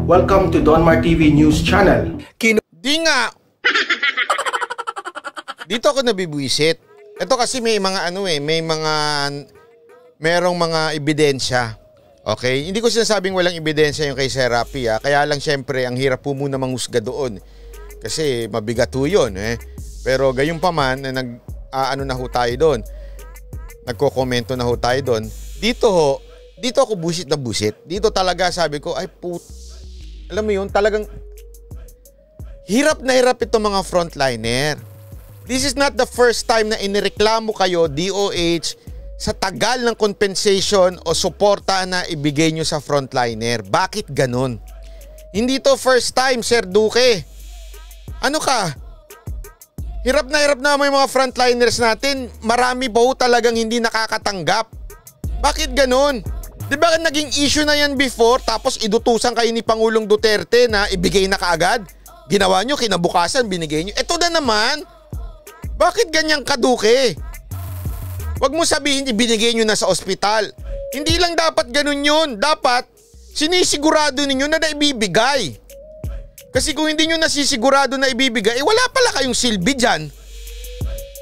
Welcome to Donmar TV News Channel. Di nga. Dito ako nabibwisit. Ito kasi may mga merong mga ebidensya. Okay? Hindi ko sinasabing walang ebidensya yung kay Serapi, kaya lang syempre ang hirap po muna manghusga doon. Kasi mabigat po yun. Pero gayon pa man, na ho tayo doon. Nagko-komento na ho tayo doon. Dito ako busit na busit. Dito talaga sabi ko, alam mo yun, talagang hirap na hirap itong mga frontliner. This is not the first time na inireklamo kayo, DOH, sa tagal ng compensation o suporta na ibigay nyo sa frontliner. Bakit ganun? Hindi to first time, Sir Duque. Ano ka? Hirap na may mga frontliners natin. Marami pa ho talagang hindi nakakatanggap. Bakit ganun? Di ba naging issue na yan before tapos idutusan kayo ni Pangulong Duterte na ibigay na kaagad? Ginawa nyo, kinabukasan, binigay nyo. Ito na naman. Bakit ganyang kaduke? Huwag mo sabihin ibinigay nyo na sa ospital. Hindi lang dapat ganun yun. Dapat sinisigurado ninyo na naibibigay. Kasi kung hindi nyo nasisigurado na ibibigay, wala pala kayong silbi dyan.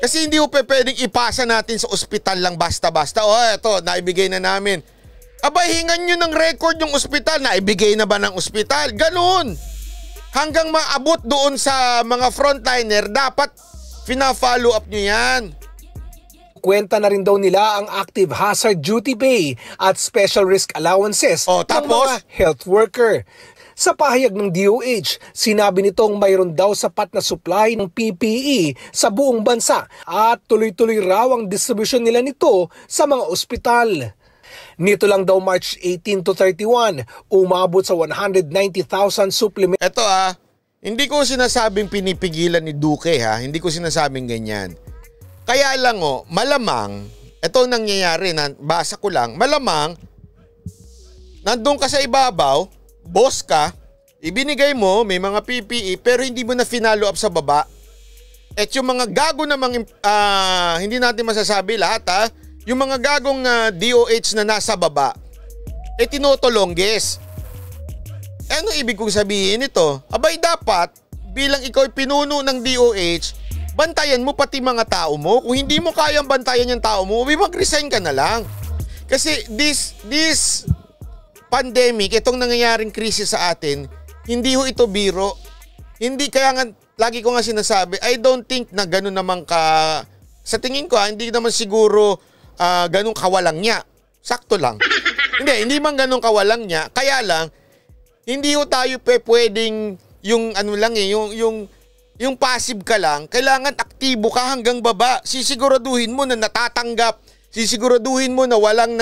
Kasi hindi po pwedeng ipasa natin sa ospital lang basta-basta. Eto, naibigay na namin. Abay, hingan nyo ng record yung ospital. Naibigay na ba ng ospital? Ganun. Hanggang maabot doon sa mga frontliner, dapat fina-follow up nyo yan. Kwenta na rin daw nila ang active hazard duty pay at special risk allowances ng mga health worker. Sa pahayag ng DOH, sinabi nitong mayroon daw sapat na supply ng PPE sa buong bansa at tuloy-tuloy raw ang distribution nila nito sa mga ospital. Nito lang daw March 18 to 31, umabot sa 190,000 supplement. Ito hindi ko sinasabing pinipigilan ni Duque hindi ko sinasabing ganyan. Kaya lang malamang, ito nangyayari, basa ko lang, malamang, nandun ka sa ibabaw, boss ka, ibinigay mo, may mga PPE, pero hindi mo na finalo up sa baba. At yung mga gago namang, hindi natin masasabi lahat yung mga gagong DOH na nasa baba, tinotolongges. Ano ibig kong sabihin ito? Abay dapat, bilang ikaw pinuno ng DOH, bantayan mo pati mga tao mo. Kung hindi mo kayang bantayan yung tao mo, mag-resign ka na lang. Kasi this pandemic, itong nangyayaring krisis sa atin, hindi ho ito biro. Hindi, kaya nga, lagi ko nga sinasabi, I don't think na gano'n naman sa tingin ko hindi naman siguro ganun kawalang niya. Sakto lang. Hindi man ganun kawalang niya. Kaya lang, hindi ho tayo pwedeng yung yung passive ka lang. Kailangan aktibo ka hanggang baba. Sisiguraduhin mo na natatanggap. Sisiguraduhin mo na walang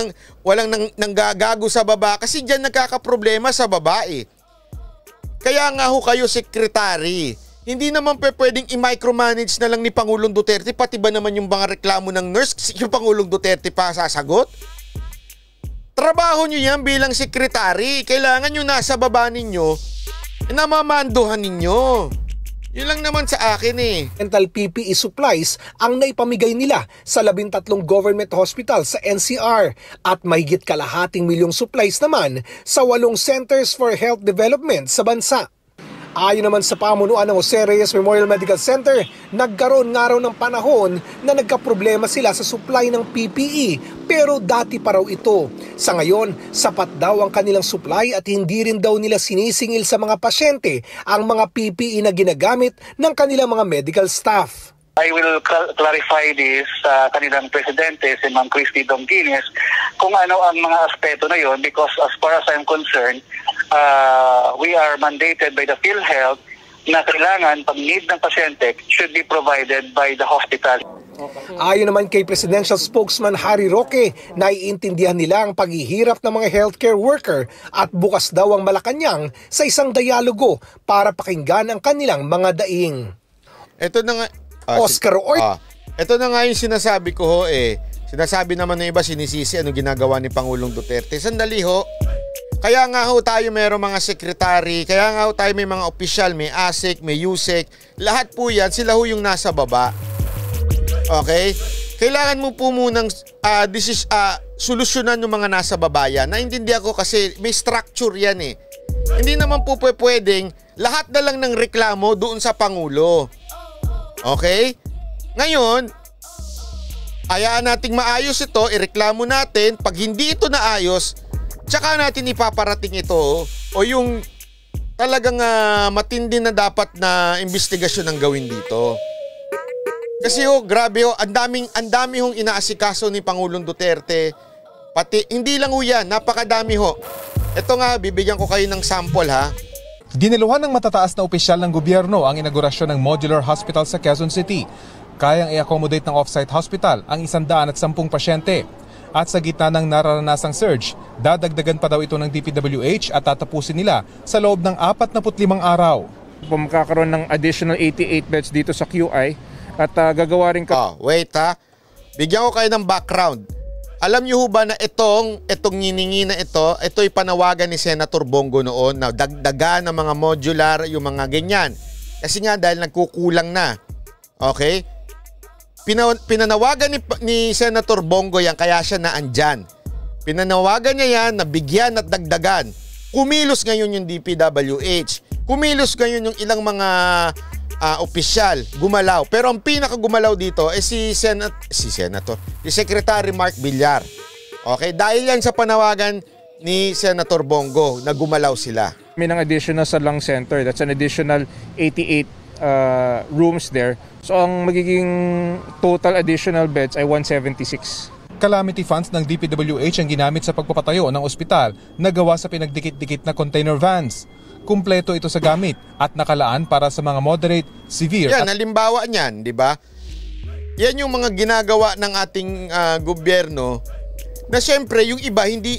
nanggagago sa baba. Kasi dyan nagkakaproblema sa babae. Kaya nga ho kayo, sekretary. Hindi naman pwedeng i-micromanage na lang ni Pangulong Duterte, pati ba naman yung mga reklamo ng nurse, yung Pangulong Duterte pa sasagot? Trabaho nyo yan bilang sekretary. Kailangan nyo nasa baba ninyo, namamanduhan ninyo. Yun lang naman sa akin Mental PPE supplies ang naipamigay nila sa 13 government hospital sa NCR at mahigit kalahating milyong supplies naman sa 8 Centers for Health Development sa bansa. Ayon naman sa pamunuan ng Jose Reyes Memorial Medical Center, nagkaroon nga raw ng panahon na nagkaproblema sila sa supply ng PPE pero dati pa raw ito. Sa ngayon, sapat daw ang kanilang supply at hindi rin daw nila sinisingil sa mga pasyente ang mga PPE na ginagamit ng kanilang mga medical staff. I will clarify this sa kanilang presidente, si Ma'am Christy Dongines, kung ano ang mga aspeto na yon, because as far as I'm concerned, we are mandated by the PhilHealth na kailangan pag need ng pasyente should be provided by the hospital. Ayon naman kay Presidential Spokesman Harry Roque, naiintindihan nila ang paghihirap ng mga healthcare worker at bukas daw ang Malacanang sa isang dialogo para pakinggan ang kanilang mga daing. Ito na nga, Oscar Oy. Ito na nga yung sinasabi ko Sinasabi naman ng iba sinisisi ano ginagawa ni Pangulong Duterte. Sandali ho. Kaya nga ho tayo mayroong mga sekretary, kaya nga ho tayo may mga opisyal, may ASEC, may USEC. Lahat po yan, sila ho yung nasa baba. Okay? Kailangan mo po munang solusyonan yung mga nasa baba yan. Naintindihan ko kasi may structure yan Hindi naman po pwedeng lahat na lang ng reklamo doon sa Pangulo. Okay? Ngayon, hayaan nating maayos ito, ireklamo natin. Pag hindi ito naayos, tsaka natin ipaparating ito o yung talagang matindi na dapat na investigasyon ang gawin dito. Kasi grabe ang dami hong inaasikaso ni Pangulong Duterte. Pati, hindi lang yan, napakadami ho. Ito nga, bibigyan ko kayo ng sample ha. Diniluhan ng matataas na opisyal ng gobyerno ang inaugurasyon ng modular hospital sa Quezon City. Kayang i-accommodate ng off-site hospital ang 110 pasyente. At sa gitna ng nararanasang surge, dadagdagan pa daw ito ng DPWH at tatapusin nila sa loob ng 45 araw. Magkakaroon ng additional 88 beds dito sa QI at gagawa rin wait ha. Bigyan ko kayo ng background. Alam niyo ho ba na itong nginingi na ito'y panawagan ni Senator Bongo noon na dagdagan ng mga modular, yung mga ganyan. Kasi nga dahil nagkukulang na. Okay? Pinanawagan ni Senator Bongo yan kaya siya naandyan. Pinanawagan niya yan na bigyan at dagdagan. Kumilos ngayon yung DPWH. Kumilos ngayon yung ilang mga opisyal, gumalaw. Pero ang pinakagumalaw dito ay si Secretary Mark Villar. Okay, dahil yan sa panawagan ni Senator Bongo na gumalaw sila. May ng additional sa lung center. That's an additional 88 rooms there. So ang magiging total additional beds ay 176. Calamity funds ng DPWH ang ginamit sa pagpapatayo ng ospital na gawa sa pinagdikit-dikit na container vans. Kumpleto ito sa gamit at nakalaan para sa mga moderate, severe. Yan, halimbawa niyan, di ba? Yan yung mga ginagawa ng ating gobyerno na syempre yung iba hindi...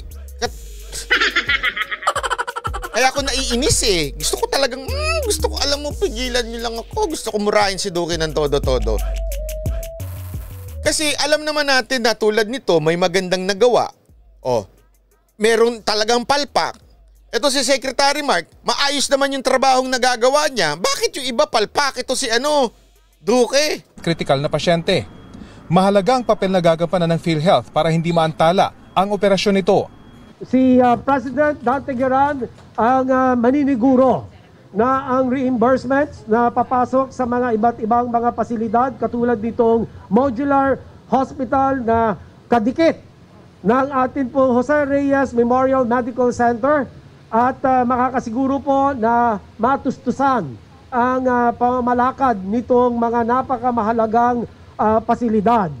Kaya ako naiinis eh. Gusto ko talagang, alam mo, pigilan nyo lang ako. Gusto ko murahin si Duque ng todo-todo. Kasi alam naman natin na tulad nito, may magandang nagawa. Meron talagang palpak. Ito si Secretary Mark, maayos naman yung trabahong nagagawa niya. Bakit yung iba palpak? Ito si Duque. Critical na pasyente. Mahalaga ang papel na gagampanan ng PhilHealth para hindi maantala ang operasyon nito. Si President Dante Gueran ang maniniguro na ang reimbursements na papasok sa mga iba't ibang mga pasilidad katulad nitong modular hospital na kadikit ng atin po Jose Reyes Memorial Medical Center at makakasiguro po na matustusan ang pamamalakad nitong mga napakamahalagang pasilidad.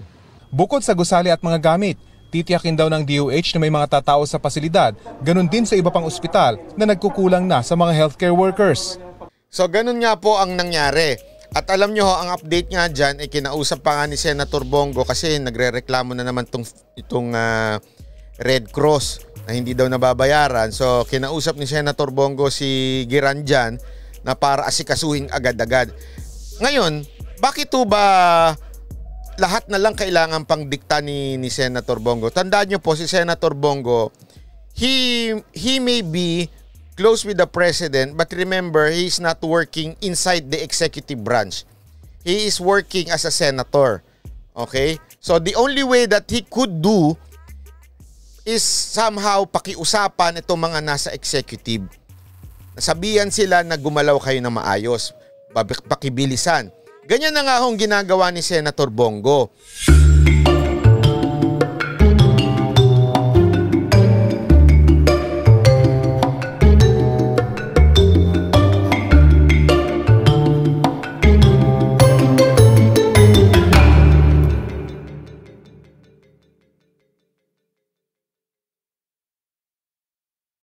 Bukod sa gusali at mga gamit, titiyakin daw ng DOH na may mga tatao sa pasilidad, ganun din sa iba pang ospital na nagkukulang na sa mga healthcare workers. So ganun nga po ang nangyari. At alam nyo, ang update nga dyan ay kinausap pa nga ni Senator Bongo kasi nagre-reklamo na naman itong Red Cross na hindi daw nababayaran. So kinausap ni Senator Bongo si Gueran dyan na para asikasuhin agad-agad. Ngayon, bakit ba lahat na lang kailangan pang dikta ni Senator Bongo? Tandaan nyo po, si Senator Bongo, he may be close with the President, but remember, he is not working inside the executive branch. He is working as a senator. Okay? So the only way that he could do is somehow pakiusapan itong mga nasa executive. Nasabihan sila na gumalaw kayo na maayos. Pakibilisan. Ganyan na nga hong ginagawa ni Senator Bongo.